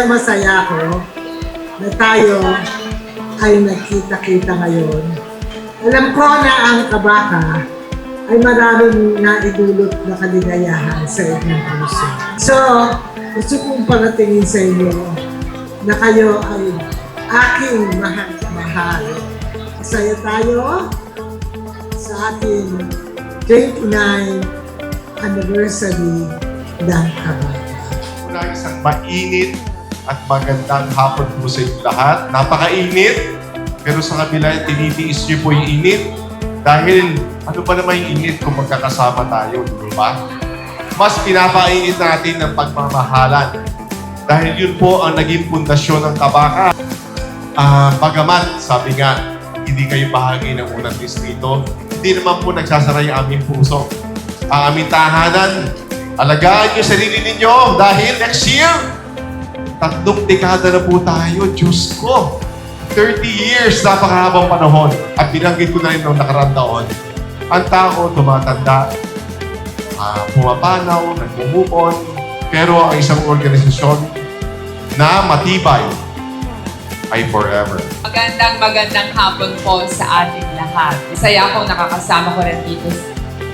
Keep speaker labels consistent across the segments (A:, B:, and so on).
A: masaya ako na tayo ay nagkita-kita ngayon. Alam ko na ang Kabaka ay maraming naidulot na kaligayahan sa inyong puso. So, gusto kong paratingin sa inyo na kayo ay aking mahal. Masaya tayo sa ating 29th anniversary ng Kabaka.
B: Una, isang mainit at magandang hapon po sa inyo lahat. Napakainit, pero sa kabila, tinitiis niyo po yung init. Dahil ano ba naman yung init kung magkakasama tayo, di ba? Mas pinapainit natin ng pagmamahalan. Dahil yun po ang naging pundasyon ng Kabaka. Bagamat, sabi nga, hindi kayo bahagi ng unang distrito, hindi naman po nagsasara yung aming puso. Ang aming tahanan, alagaan yung sarili ninyo dahil next year, 3 dekada na po tayo. Diyos ko! 30 years, napakahabang panahon. At binanggit ko na rin noong nakaraang taon. Ang tao, tumatanda, pumapanaw, nag-move on. Pero ang isang organisasyon na matibay ay forever.
C: Magandang hapon po sa ating lahat. Masaya akong nakakasama ko rin dito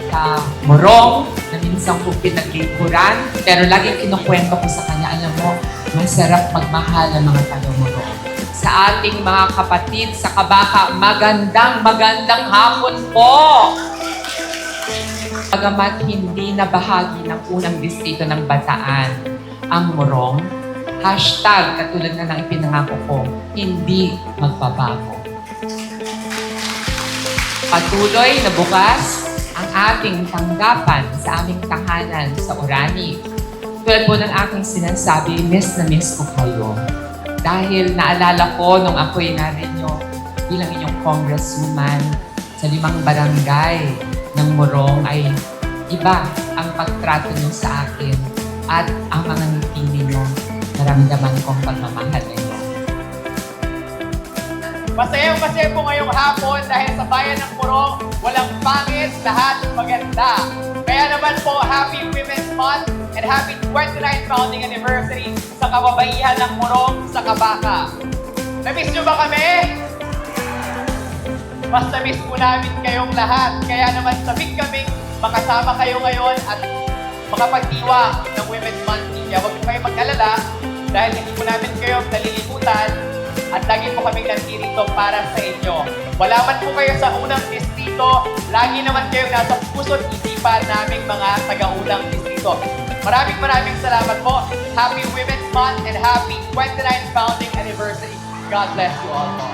C: sa Morong, na minsan ko pinaglikuran. Pero laging kinukwento ko sa kanya, alam mo, masarap magmahal ang mga taga-Morong. Sa ating mga kapatid sa Kabaka, magandang hapon po! Bagamat hindi na bahagi ng unang distrito ng Bataan ang Morong, hashtag, katulad na ng ipinangako ko, hindi magbabago. Patuloy na bukas ang ating tanggapan sa aming tahanan sa Orani. Tulad po ng aking sinasabi, miss na miss ko kayo. Dahil naalala ko nung ako'y narinyo bilang inyong congresswoman sa 5 barangay ng Morong ay iba ang pagtrato niyo sa akin at ang mga ngiti ninyo naramdaman kong pagmamahal ninyo.
D: Masaya po ngayong hapon dahil sa bayan ng Morong, walang pangit, lahat maganda. Kaya naman po, Happy Women's Month and Happy 29th Founding Anniversary sa kababaihan ng Morong sa Kabaka. Na-miss nyo ba kami? Mas na-miss po namin kayong lahat. Kaya naman sabik kaming makasama kayo ngayon at makapagdiwa ng Women's Month Media. Huwag po kayo mag-alala dahil hindi po namin kayo nalilimutan at lagi po kaming nandito para sa inyo. Wala man po kayo sa unang distrito, lagi naman kayo nasa puso't isipan naming mga taga-unang distrito. Maraming salamat po. Happy Women's Month and Happy 29th Founding Anniversary. God bless you all po.